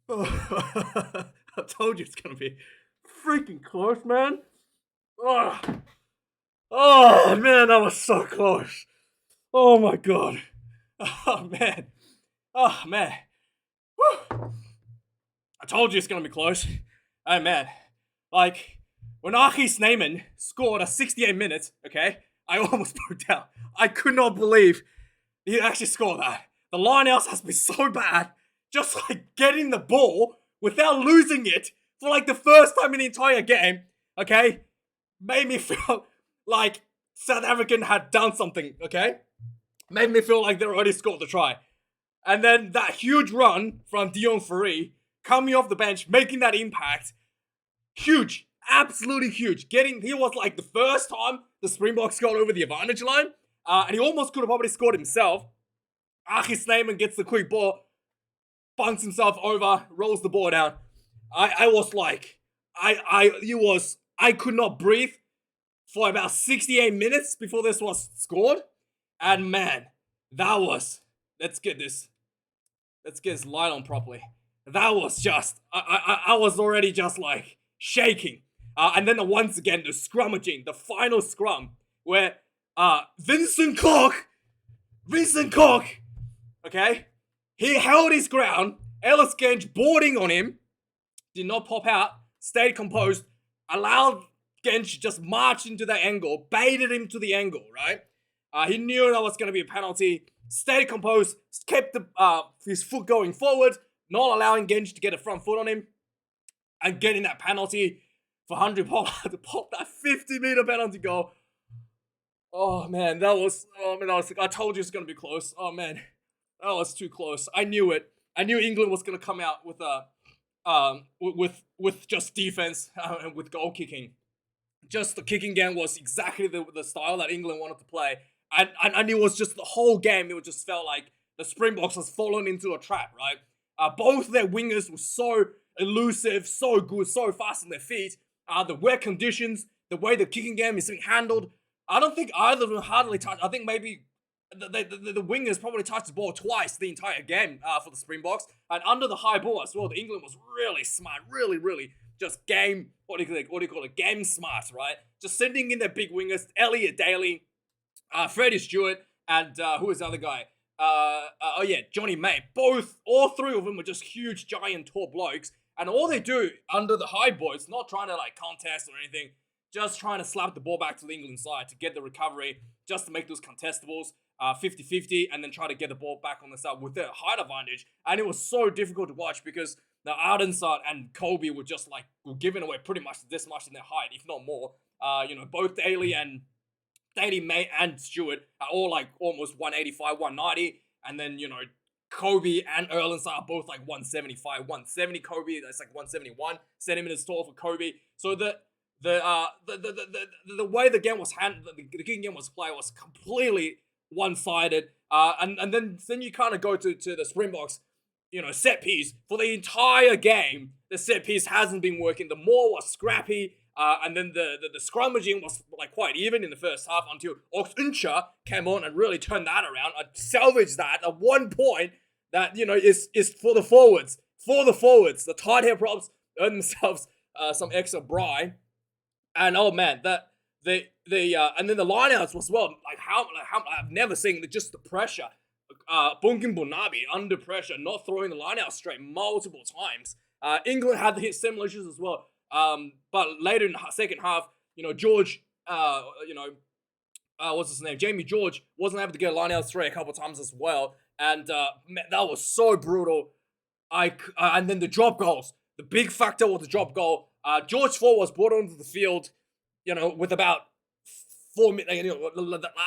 I told you it's gonna be freaking close, man. Oh, oh man, that was so close. Oh my god. Oh man. Oh man. Whew. I told you it's gonna be close. Hey man, like when Aki Snyman scored at 68 minutes, okay, I almost broke down. I could not believe he actually scored that. The lineouts has been so bad, just like getting the ball without losing it for like the first time in the entire game, okay, made me feel like South African had done something, okay? Made me feel like they already scored the try. And then that huge run from Dion Fourie coming off the bench, making that impact, huge, absolutely huge. He was like the first time the Springboks got over the advantage line, and he almost could have probably scored himself. Aki Snyman gets the quick ball, bunks himself over, rolls the ball down. I was like, I could not breathe for about 68 minutes before this was scored. And man, let's get this light on properly. That was just, I was already just like shaking. And then once again, the scrummaging, the final scrum, where Vincent Koch, okay, he held his ground. Ellis Genge boarding on him, did not pop out, stayed composed, allowed Genge just march into the angle, baited him to the angle, right? He knew that was going to be a penalty, stayed composed, kept his foot going forward, not allowing Genge to get a front foot on him, and getting that penalty for Andre Pollard to pop that 50-meter penalty goal. Oh man, I told you it's going to be close. Oh man, that was too close. I knew it. I knew England was going to come out with just defense and with goal kicking. Just the kicking game was exactly the style that England wanted to play. And it was just the whole game, it just felt like the Springboks has fallen into a trap, right? Both their wingers were so elusive, so good, so fast on their feet. The wet conditions, the way the kicking game is being handled. I don't think either of them hardly touched. I think maybe the wingers probably touched the ball twice the entire game for the Springboks. And under the high ball as well, the England was really smart, really just game, what do you call it? Game smart, right? Just sending in their big wingers, Elliot Daly, Freddie Stewart, and who was the other guy? Johnny May. All three of them were just huge, giant, tall blokes. And all they do under the high ball, it's not trying to like contest or anything, just trying to slap the ball back to the England side to get the recovery, just to make those contestables 50-50, and then try to get the ball back on the side with their height advantage. And it was so difficult to watch because the Ardensart and Kobe were just like giving away pretty much this much in their height, if not more. Both Daly, May, and Stewart are all like almost 185, 190, and then Kobe and Erlendsart are both like 175, 170. Kobe, that's like 171 centimeters tall for Kobe. So the way the game was handled, the kicking game was played was completely one-sided. And then you kind of go to the Springboks, set piece. For the entire game, the set piece hasn't been working. The maul was scrappy. And then the scrummaging was like quite even in the first half until Oxuncha came on and really turned that around. I salvaged that at one point that, is for the forwards. For the forwards. The tight hair props earned themselves some extra brine. And oh man, and then the lineouts as well. Like how I've never seen just the pressure. Bunkin Bonabi under pressure, not throwing the lineout straight multiple times. England had to hit similar issues as well. But later in the second half, George, what's his name? Jamie George wasn't able to get a line out straight a couple of times as well. And, man, that was so brutal. And then the drop goals. The big factor was the drop goal. George Ford was brought onto the field, with about 4 minutes,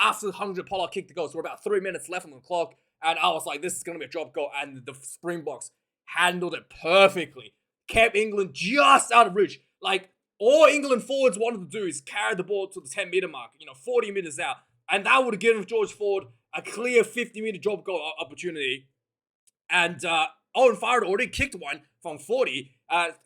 after the 100 Pollard kicked the goal. So about 3 minutes left on the clock. And I was like, this is going to be a drop goal. And the Springboks handled it perfectly. Kept England just out of reach. Like, all England forwards wanted to do is carry the ball to the 10-meter mark, 40 meters out. And that would have given George Ford a clear 50-meter drop goal opportunity. And Owen Farrell already kicked one from 40.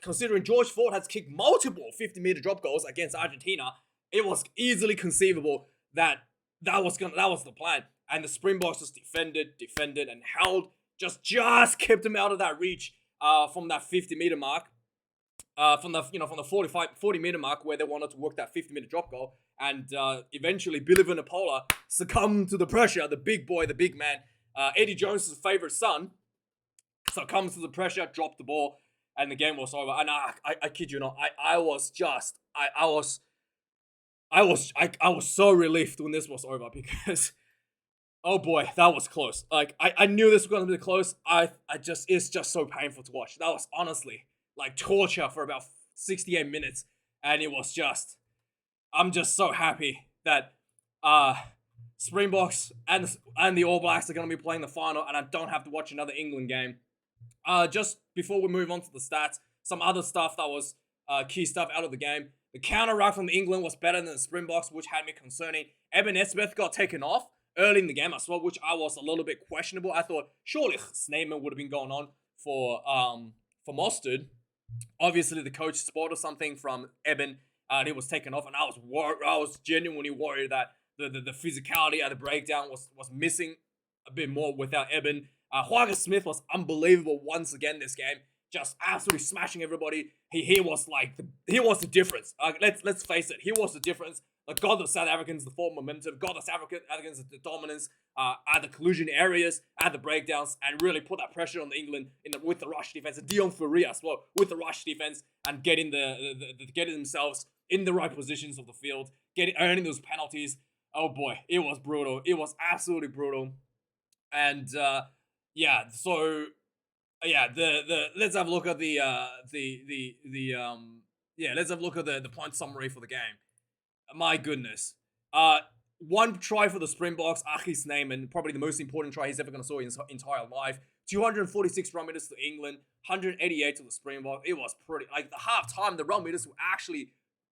Considering George Ford has kicked multiple 50-meter drop goals against Argentina, it was easily conceivable that was the plan. And the Springboks just defended and held, just kept him out of that reach. from that 50-meter mark, from the 40-meter mark where they wanted to work that 50-meter drop goal, and eventually Billy Vunipola succumbed to the pressure. The big boy, the big man, Eddie Jones' favorite son, succumbed to the pressure, dropped the ball, and the game was over. And I kid you not, I was so relieved when this was over, because oh boy, that was close. Like I knew this was gonna be close. It's just so painful to watch. That was honestly like torture for about 68 minutes, and it was just, I'm just so happy that Springboks and the All Blacks are gonna be playing the final, and I don't have to watch another England game. Just before we move on to the stats, some other stuff that was key stuff out of the game. The counter ruck from the England was better than the Springboks, which had me concerning. Eben Esmith got taken off early in the game as well, which I was a little bit questionable. I thought surely Sneijman would have been going on for Mostert. Obviously, the coach spotted something from Eben, and he was taken off, and I was genuinely worried that the physicality at the breakdown was missing a bit more without Eben. Huaga Smith was unbelievable once again this game, just absolutely smashing everybody. He was the difference. Let's face it, he was the difference. Got the South Africans the forward momentum, got the South Africans the dominance at the collision areas, at the breakdowns, and really put that pressure on the England with the rush defense. Dion Fourie as well with the rush defense, and getting getting themselves in the right positions of the field, earning those penalties. Oh boy, it was brutal. It was absolutely brutal. And let's have a look at let's have a look at the point summary for the game. My goodness. One try for the Springboks, Achi Sneijman, probably the most important try he's ever going to saw in his entire life. 246 run meters to England, 188 to the Springboks. It was pretty, like the half time, the run meters were actually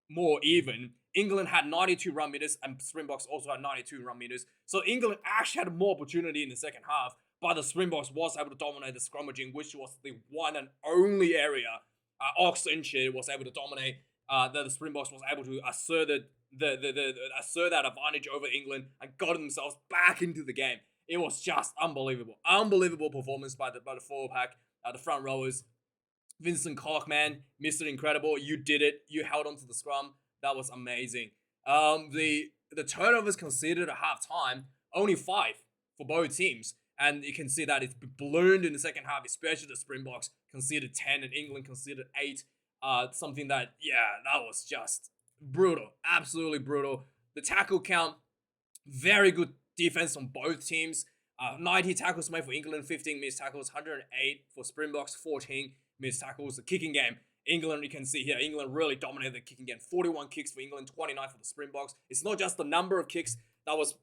more even. England had 92 run meters, and Springboks also had 92 run meters. So England actually had more opportunity in the second half, but the Springboks was able to dominate the scrummaging, which was the one and only area Oxenshire was able to dominate. That the Springboks was able to assert that advantage over England and got themselves back into the game. It was just unbelievable performance by the forward pack, the front rowers. Vincent Koch, man, Mr. Incredible, you did it. You held on to the scrum. That was amazing. The turnovers conceded at halftime, only 5 for both teams. And you can see that it's ballooned in the second half, especially the Springboks conceded 10 and England conceded 8. Something that was just brutal. Absolutely brutal. The tackle count, very good defense on both teams. 90 tackles made for England, 15 missed tackles, 108 for Springboks, 14 missed tackles. The kicking game, England, you can see here, England really dominated the kicking game. 41 kicks for England, 29 for the Springboks. It's not just the number of kicks that was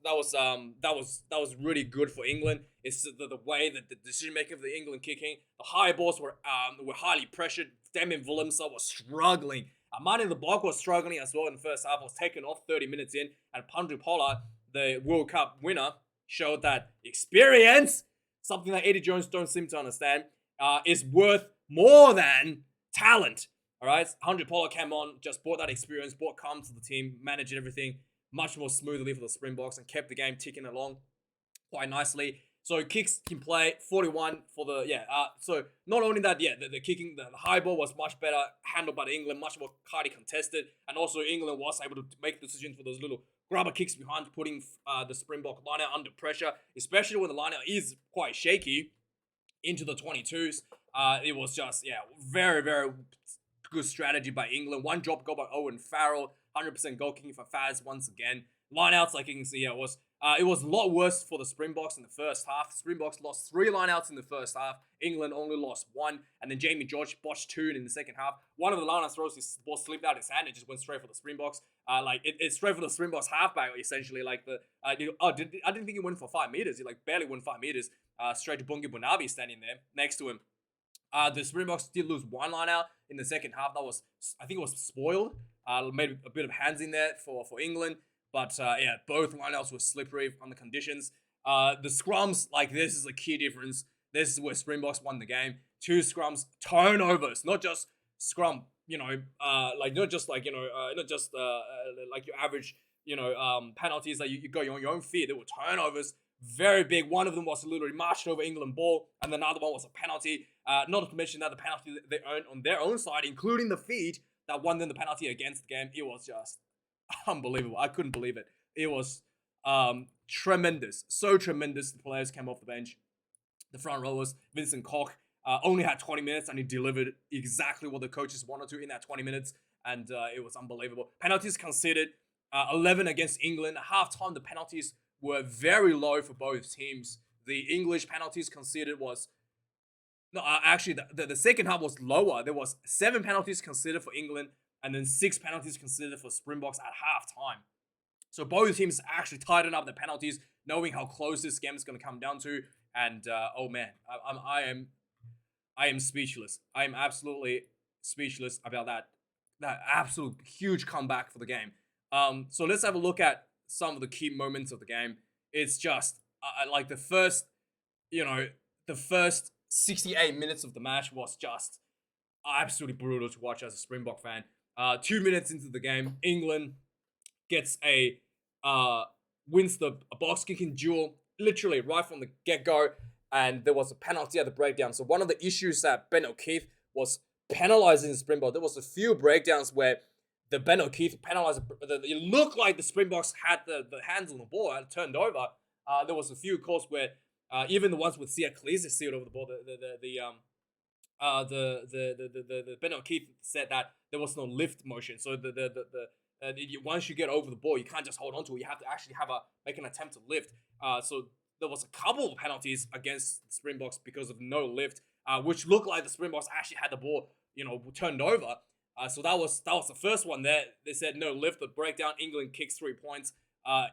really good for England. It's the way that the decision making of the England kicking. The high balls were highly pressured. Damien Willemse was struggling. Martin the Block was struggling as well in the first half. Was taken off 30 minutes in, and Pandru Pollard, the World Cup winner, showed that experience, something that Eddie Jones don't seem to understand, is worth more than talent. All right, Pandru Pollard came on, just brought that experience, brought calm to the team, managed everything much more smoothly for the Springboks, and kept the game ticking along quite nicely. So kicks can play 41 for the so not only that, the kicking, the high ball was much better handled by England, much more highly contested, and also England was able to make the decision for those little grubber kicks behind, putting the Springbok lineout under pressure, especially when the lineout is quite shaky into the 22s. It was just very good strategy by England. One drop goal by Owen Farrell, 100% goal kicking for Faz once again. Lineouts, like you can see, it was a lot worse for the Springboks in the first half. The Springboks lost 3 lineouts in the first half. England only lost 1, and then Jamie George botched 2 in the second half. One of the lineouts throws, his ball slipped out his hand and just went straight for the Springboks. It's straight for the Springboks halfback, essentially. I didn't think he went for 5 meters. He barely went 5 meters. Straight to Bungi Bunabi standing there next to him. The Springboks did lose 1 line out in the second half. That was, I think it was spoiled. Made a bit of hands in there for England. But both lineouts were slippery on the conditions. The scrums, this is a key difference. This is where Springboks won the game. 2 scrums, turnovers, not just scrum, not just your average, penalties that you go on your own feet. There were turnovers, very big. One of them was literally marched over England ball, and another one was a penalty. Not to mention that the penalty they earned on their own side, including the feed that won them the penalty against the game. It was just unbelievable. I couldn't believe it. It was tremendous. So tremendous. The players came off the bench. The front rowers, Vincent Koch, only had 20 minutes and he delivered exactly what the coaches wanted to in that 20 minutes. And it was unbelievable. Penalties conceded, 11 against England. At halftime, the penalties were very low for both teams. The English penalties conceded was... No, actually, the second half was lower. There was 7 penalties considered for England and then 6 penalties considered for Springboks at halftime. So both teams actually tightened up the penalties, knowing how close this game is going to come down to. And oh man, I am speechless. I am absolutely speechless about that absolute huge comeback for the game. So let's have a look at some of the key moments of the game. It's just like the first 68 minutes of the match was just absolutely brutal to watch as a Springbok fan. 2 minutes into the game, England gets wins the box kicking duel literally right from the get-go, and there was a penalty at the breakdown. So one of the issues that Ben O'Keefe was penalizing the Springboks, there was a few breakdowns where the Ben O'Keefe penalized. It looked like the Springboks had the hands on the ball and turned over. There was a few calls where even the ones with Sia Khaleesi sealed over the ball. The Ben O'Keefe said that there was no lift motion. So once you get over the ball, you can't just hold on to it. You have to actually make an attempt to lift. So there was a couple of penalties against the Springboks because of no lift, which looked like the Springboks actually had the ball, turned over. So that was the first one there. They said no lift, the breakdown. England kicks 3 points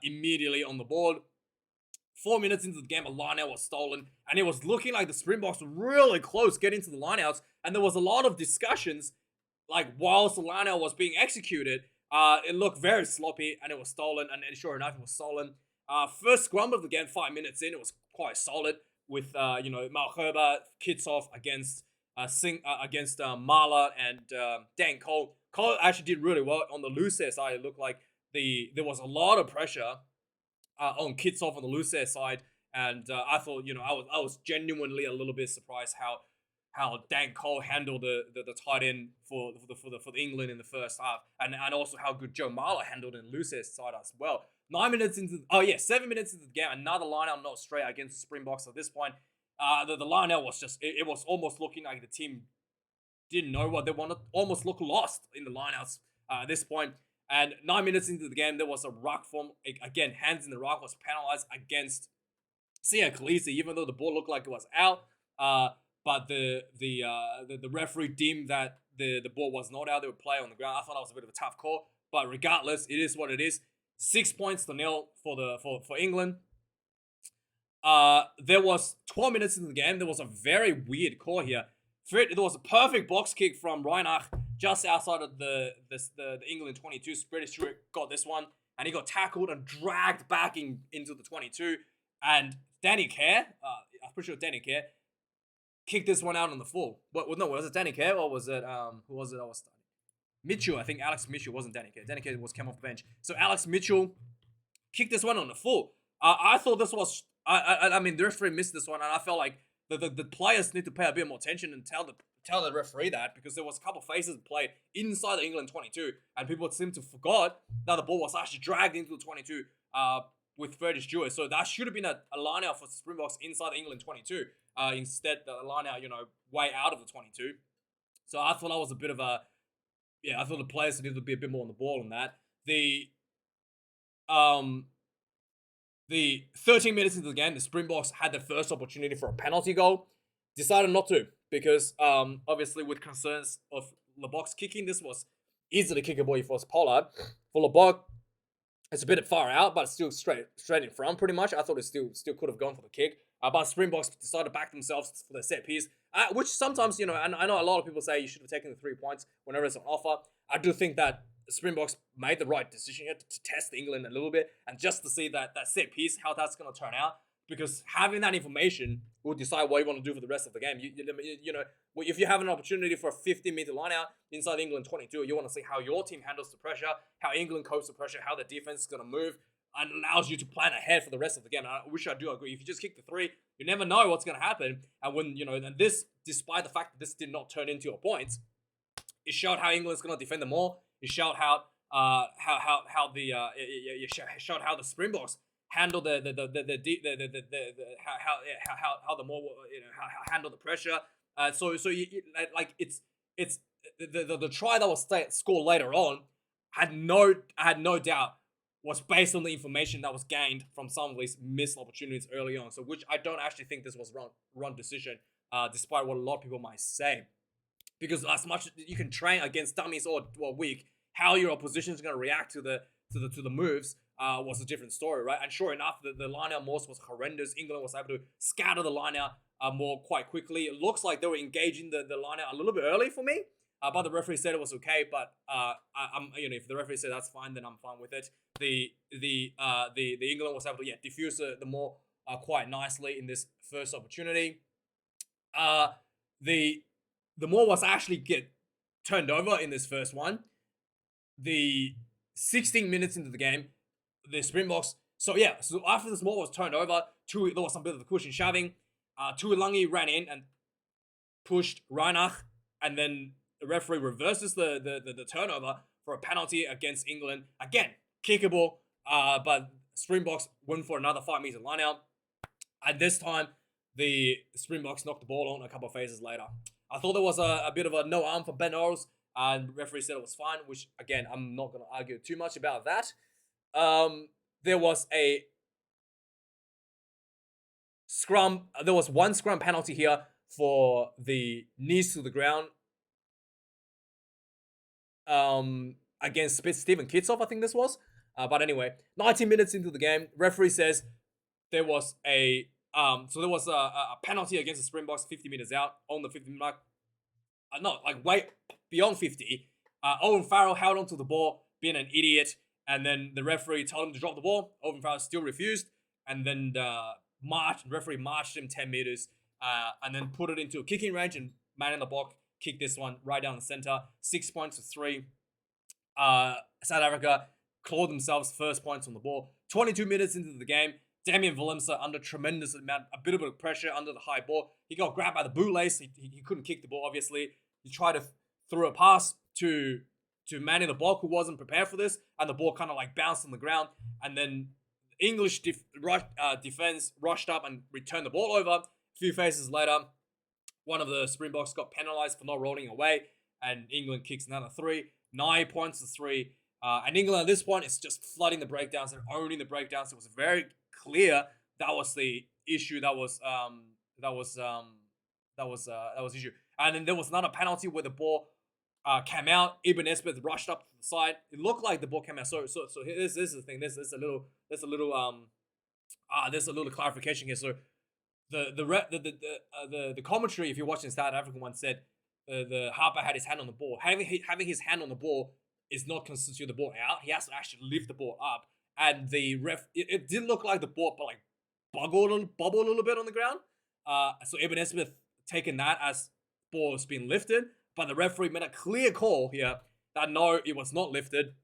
immediately on the board. 4 minutes into the game, a line-out was stolen, and it was looking like the Springboks were really close getting to the line-outs, and there was a lot of discussions, like whilst the line-out was being executed, it looked very sloppy, and it was stolen, and sure enough, it was stolen. First scrum of the game, 5 minutes in, it was quite solid with Malherbe kicks off against Marla and Dan Cole. Cole actually did really well on the loose side. It looked like there was a lot of pressure on Kitsov on the loose side, and I thought I was genuinely a little bit surprised how Dan Cole handled the tight end for England in the first half, and also how good Joe Marler handled in loose side as well. 7 minutes into the game, another line out not straight against the Springboks. At this point, the line out was just it was almost looking like the team didn't know what they wanted, almost looked lost in the lineouts at this point. And 9 minutes into the game, there was a ruck form. Again, hands in the ruck was penalized against Sia Khaleesi, even though the ball looked like it was out. But the referee deemed that the ball was not out. They would play on the ground. I thought that was a bit of a tough call. But regardless, it is what it is. 6 points to nil for England. There was 12 minutes into the game. There was a very weird call here. There was a perfect box kick from Reinach just outside of the England 22. British Stewart got this one, and he got tackled and dragged back into the 22. And Danny Kerr, I'm pretty sure Danny Kerr, kicked this one out on the full. Was it Danny Kerr or was it who was it? Mitchell, I think Alex Mitchell wasn't Danny Kerr. Danny Kerr came off the bench. So Alex Mitchell kicked this one on the full. I thought this was. I mean, the referee missed this one, and I felt like the players need to pay a bit more attention and tell the referee that, because there was a couple of faces played inside the England 22, and people seem to forgot that the ball was actually dragged into the 22 with Freddie Stewart. So that should have been a line out for Springboks inside the England 22. Instead, the line out, way out of the 22. So I thought that was a bit of a, I thought the players needed to be a bit more on the ball on that. The 13 minutes into the game, the Springboks had their first opportunity for a penalty goal. Decided not to, because obviously with concerns of Leboc's kicking, this was easily kickable if it was Pollard. For Leboc, it's a bit far out, but it's still straight in front pretty much. I thought it still could have gone for the kick. But Springboks decided to back themselves for their set piece, which sometimes, and I know a lot of people say you should have taken the 3 points whenever it's on offer. I do think that the Springboks made the right decision here to test England a little bit, and just to see that set piece, how that's going to turn out. Because having that information will decide what you want to do for the rest of the game. If you have an opportunity for a 50-meter line out inside England 22, you want to see how your team handles the pressure, how England copes with pressure, how the defense is going to move. and allows you to plan ahead for the rest of the game. I wish I do agree. If you just kick the three, you never know what's going to happen. And when, and this, despite the fact that this did not turn into a point, it showed how England's going to defend them more. It showed how it showed how the Springboks handle the how the more how handle the pressure. Like it's the try that was scored later on I had no doubt was based on the information that was gained from some of these missed opportunities early on. So which I don't actually think this was wrong decision, despite what a lot of people might say. Because as much as you can train against dummies or weak, how your opposition is going to react to the moves was a different story, right? And sure enough, the line-out Morse was horrendous. England was able to scatter the line-out more quite quickly. It looks like they were engaging the line-out a little bit early for me, but the referee said it was okay. But I'm if the referee said that's fine, then I'm fine with it. The England was able to diffuse the more quite nicely in this first opportunity. The more was actually get turned over in this first one. The 16 minutes into the game, the Springboks. So after the more was turned over, there was some bit of the push and shoving. Tuilangi ran in and pushed Reinach, and then the referee reverses the turnover for a penalty against England. Again, kickable, but Springboks went for another 5-meter line out. And this time, the Springboks knocked the ball on a couple of phases later. I thought there was a bit of a no arm for Ben Earls, and the referee said it was fine, which, again, I'm not going to argue too much about that. There was a scrum. There was one scrum penalty here for the knees to the ground against Stephen Kitsoff, I think this was. But anyway, 19 minutes into the game, referee says there was a penalty against the Springboks 50 meters out on the 50 mark. Way beyond 50. Owen Farrell held onto the ball, being an idiot, and then the referee told him to drop the ball. Owen Farrell still refused, and then the referee marched him 10 meters, and then put it into a kicking range, and man in the box kicked this one right down the center. 6 points to 3. South Africa clawed themselves first points on the ball. 22 minutes into the game, Damian Willemse under tremendous amount, a bit of pressure under the high ball. He got grabbed by the bootlace. He couldn't kick the ball, obviously. He tried to throw a pass to man in the block who wasn't prepared for this, and the ball kind of bounced on the ground. And then English defense rushed up and returned the ball over. A few phases later, one of the Springboks got penalized for not rolling away, and England kicks another 3. 9 points to 3. And England at this point is just flooding the breakdowns and owning the breakdowns. It was very clear that was the issue. That was issue. And then there was another penalty where the ball came out. Ibn Esbeth rushed up to the side. It looked like the ball came out. So this is the thing. There's a little clarification here. So the commentary, if you're watching South African one, said the Harper had his hand on the ball. Having his hand on the ball is not constitute the ball out. He has to actually lift the ball up. And the ref, it did look like the ball bubbled a little bit on the ground. So Ibn Esbeth taken that as ball has been lifted, but the referee made a clear call here that no, it was not lifted,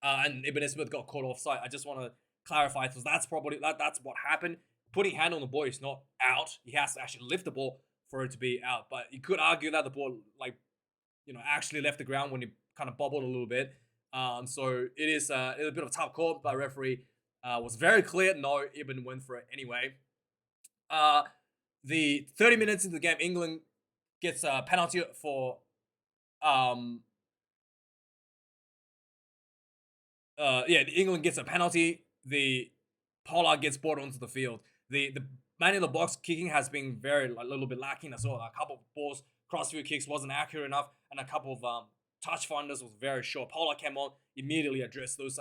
and Ibn Esbeth got caught offside. I just want to clarify, because that's probably that's what happened. Putting hand on the ball is not out. He has to actually lift the ball for it to be out. But you could argue that the ball actually left the ground when it kind of bubbled a little bit. So it is a bit of a tough call, but the referee was very clear. No, Ibn went for it anyway. The 30 minutes into the game, England gets a penalty for England gets a penalty. The Pollard gets brought onto the field. The man in the box kicking has been a little bit lacking as well. A couple of balls, crossfield kicks wasn't accurate enough, and a couple of touch finders was very short. Pollard came on, immediately addressed those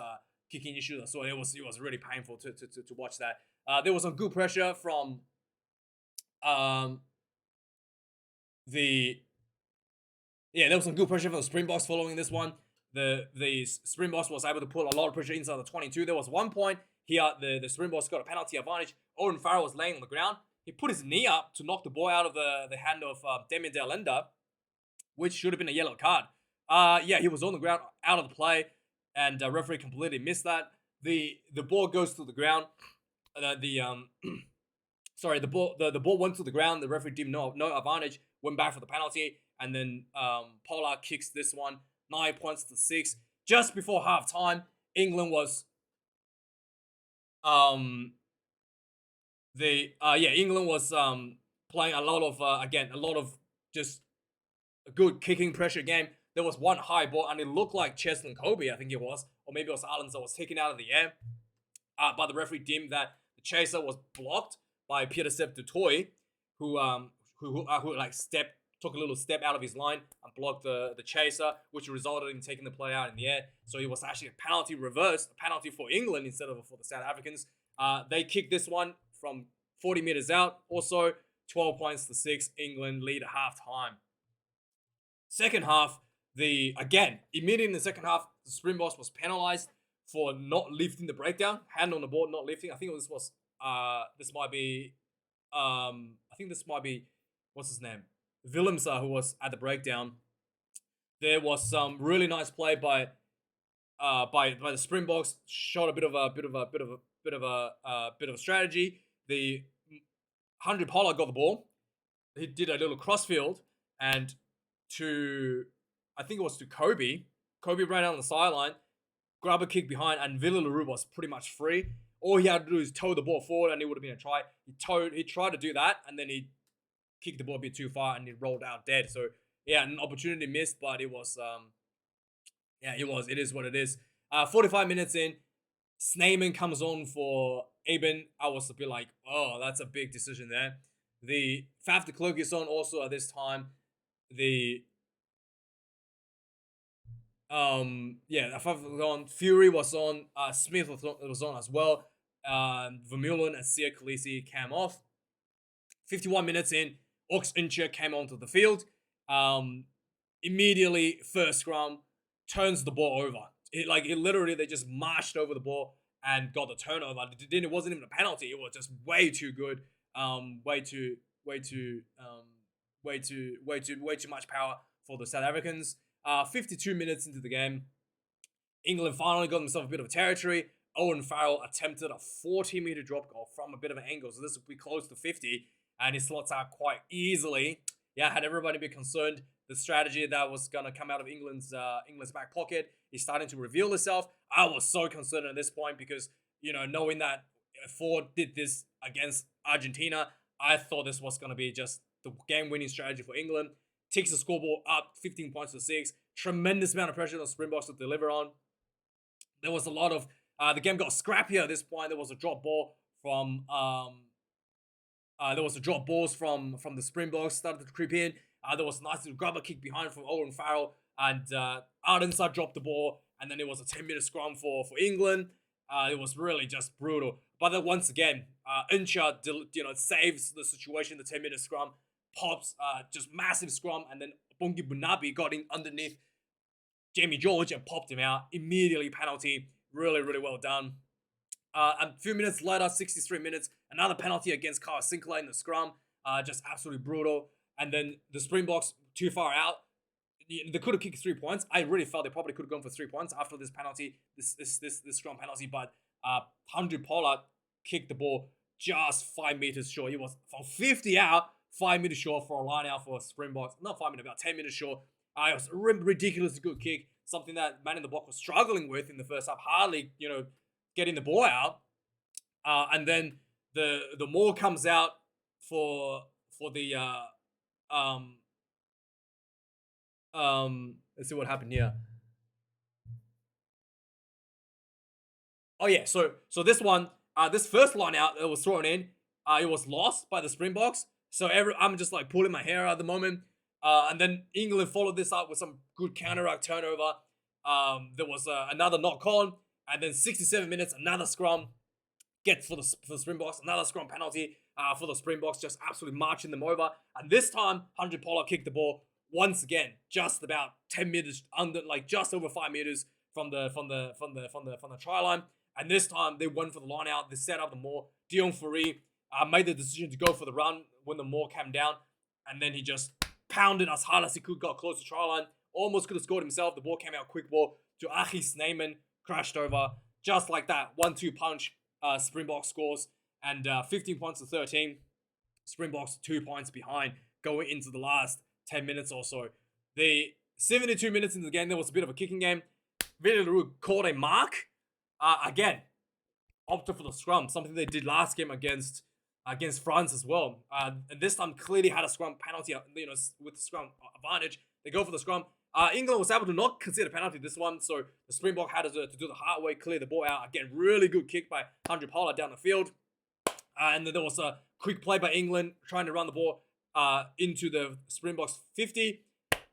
kicking issues. So it was really painful to watch that. There was some good pressure from there was some good pressure from the Springboks following this one. The Springboks was able to put a lot of pressure inside the 22. There was one point here, the Springboks got a penalty advantage. Owen Farrell was laying on the ground. He put his knee up to knock the ball out of the hand of Damien Delenda, which should have been a yellow card. He was on the ground, out of the play, and the referee completely missed that. the ball goes to the ground. Sorry, the ball went to the ground. The referee deemed no advantage. Went back for the penalty, and then Pollard kicks this one 9 points to 6. Just before halftime, England was England was playing a lot of just a good kicking pressure game. There was one high ball, and it looked like Cheslin Kobe, I think it was, or maybe it was Allens that was taken out of the air. But the referee deemed that the chaser was blocked by Peter Sepp du Toit, who took a little step out of his line and blocked the chaser, which resulted in taking the player out in the air. So it was actually a penalty reversed, a penalty for England instead of for the South Africans. They kicked this one from 40 meters out. Also, 12 points to 6. England lead at halftime. Second half, immediately in the second half, the Springboks was penalized for not lifting the breakdown, hand on the board, not lifting. I think this might be, what's his name? Willemser, who was at the breakdown. There was some really nice play by the Springboks. Showed a bit of a strategy. The 100 Pollard got the ball. He did a little crossfield, and I think it was to Kobe. Kobe ran out on the sideline, grabbed a kick behind, and Villa Leroux was pretty much free. All he had to do is toe the ball forward, and it would have been a try. He tried to do that, and then he kicked the ball a bit too far, and he rolled out dead. So yeah, an opportunity missed, but it was it is what it is. 45 minutes in, Snyman comes on for Aben. I was a bit like, oh, that's a big decision there. The Faf de Klerk is on also at this time. Faf was on. Fury was on. Smith was on as well. Vermeulen and Sia Khaleesi came off. 51 minutes in, Ox Incher came onto the field. Immediately, first scrum, turns the ball over. Literally, they just marched over the ball and got the turnover. It wasn't even a penalty. It was just way too good. Way too much power for the South Africans. 52 minutes into the game, England finally got themselves a bit of territory. Owen Farrell attempted a 40-meter drop goal from a bit of an angle, so this would be close to 50, and he slots out quite easily. Yeah, had everybody be concerned. The strategy that was going to come out of England's back pocket is starting to reveal itself. I was so concerned at this point because, knowing that Ford did this against Argentina, I thought this was going to be just the game-winning strategy for England. Takes the scoreboard up 15 points to 6. Tremendous amount of pressure on Springboks to deliver on. There was a lot of... the game got scrappier at this point. There was a drop ball from... from the Springboks started to creep in. There was a nice little grabber kick behind from Owen Farrell, and Ardenside dropped the ball, and then it was a 10-meter scrum for England. It was really just brutal. But then once again, Incha saves the situation. The 10-meter scrum pops, just massive scrum, and then Bongi Bunabi got in underneath Jamie George and popped him out. Immediately penalty. Really, really well done. A few minutes later, 63 minutes, another penalty against Kyle Sinclair in the scrum. Just absolutely brutal. And then the Springboks, too far out. They could have kicked 3 points. I really felt they probably could have gone for 3 points after this penalty, this scrum penalty. But Andrew Pollard kicked the ball just 5 meters short. He was from 50 out, 5 meters short for a line out for Springboks. Not 5 meters, about 10 meters short. It was a ridiculously good kick. Something that man in the block was struggling with in the first half. Hardly, getting the ball out. And then the maul comes out for the let's see what happened here. Oh yeah, so this one, this first line out that was thrown in, it was lost by the Springboks. So I'm just like pulling my hair out at the moment. And then England followed this up with some good counteract turnover. There was another knock on, and then 67 minutes, another scrum gets for the Springboks, another scrum penalty for the Springboks, just absolutely marching them over. And this time, 100 Pollard kicked the ball once again, just about 10 meters under, like just over 5 meters from the try line. And this time they went for the line out. They set up the maul. Dion Fourie made the decision to go for the run when the maul came down, and then he just pounded as hard as he could, got close to try line. Almost could have scored himself. The ball came out quick ball to Achis Snyman, crashed over. just like that, 1-2 punch, Springboks scores, and 15 points to 13. Springboks 2 points behind going into the last 10 minutes or so. The 72 minutes into the game, there was a bit of a kicking game. Villarreal caught a mark. Again, opted for the scrum, something they did last game against France as well. And this time clearly had a scrum penalty, with the scrum advantage. They go for the scrum. England was able to not consider penalty this one, so the Springbok had to do the hard way, clear the ball out. Again, really good kick by Andre Pollard down the field. And then there was a quick play by England trying to run the ball into the Springboks 50.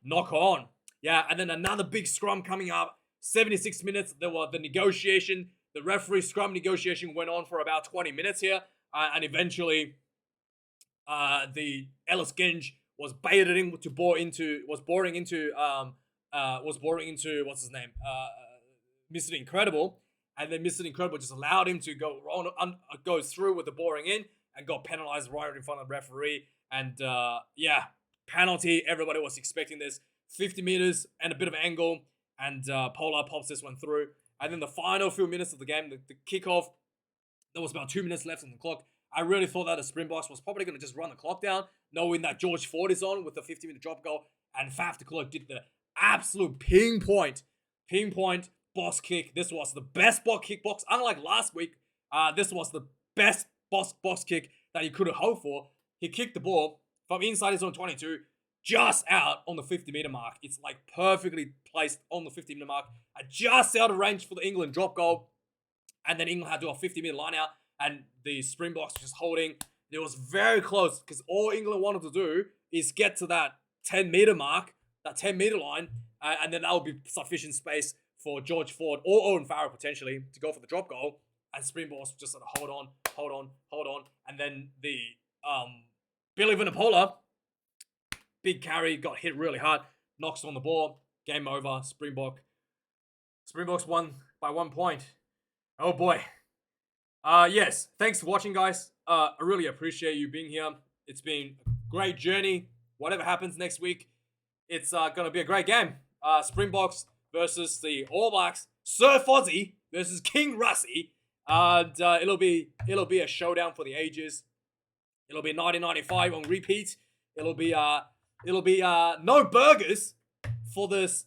Knock on. Yeah, and then another big scrum coming up. 76 minutes, there was the negotiation. The referee scrum negotiation went on for about 20 minutes here. And eventually, the Ellis Genge was baited in to boring into what's his name? Mr. Incredible. And then Mr. Incredible just allowed him to go through with the boring in and got penalized right in front of the referee. And yeah, penalty. Everybody was expecting this. 50 meters and a bit of angle. And Pollard pops this one through. And then the final few minutes of the game, the kickoff, there was about 2 minutes left on the clock. I really thought that the Springboks was probably going to just run the clock down, knowing that George Ford is on with the 50-minute drop goal. And Faf de Klerk did the absolute pinpoint box kick. This was the best box kickbox. Unlike last week, this was the best box kick that he could have hoped for. He kicked the ball from inside his own 22, just out on the 50-meter mark. It's like perfectly placed on the 50-meter mark. Just out of range for the England drop goal. And then England had to do a 50-meter line out. And the Springboks were just holding. It was very close because all England wanted to do is get to that 10-meter mark, that 10-meter line. And then that would be sufficient space for George Ford or Owen Farrell potentially to go for the drop goal. And Springboks just sort of hold on. And then the Billy Vunipola, big carry, got hit really hard, knocks on the ball, game over, Springboks won by 1 point. Oh boy. Yes, thanks for watching, guys. I really appreciate you being here. It's been a great journey. Whatever happens next week, it's gonna be a great game. Springboks versus the All Blacks. Sir Fozzie versus King Russie. And it'll be a showdown for the ages. It'll be 1995 on repeat. It'll be no burgers for the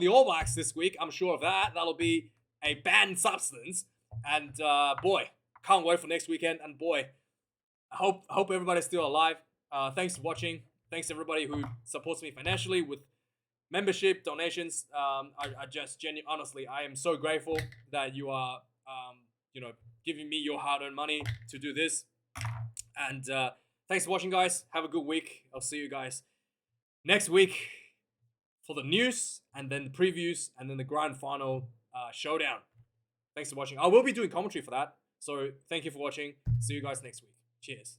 All Blacks this week. I'm sure of that. That'll be a banned substance. And boy, can't wait for next weekend. And boy, I hope everybody's still alive. Thanks for watching. Thanks to everybody who supports me financially with membership, donations. I just honestly, I am so grateful that you are, giving me your hard-earned money to do this. And thanks for watching, guys. Have a good week. I'll see you guys next week for the news, and then the previews, and then the grand final showdown. Thanks for watching. I will be doing commentary for that. So thank you for watching. See you guys next week. Cheers.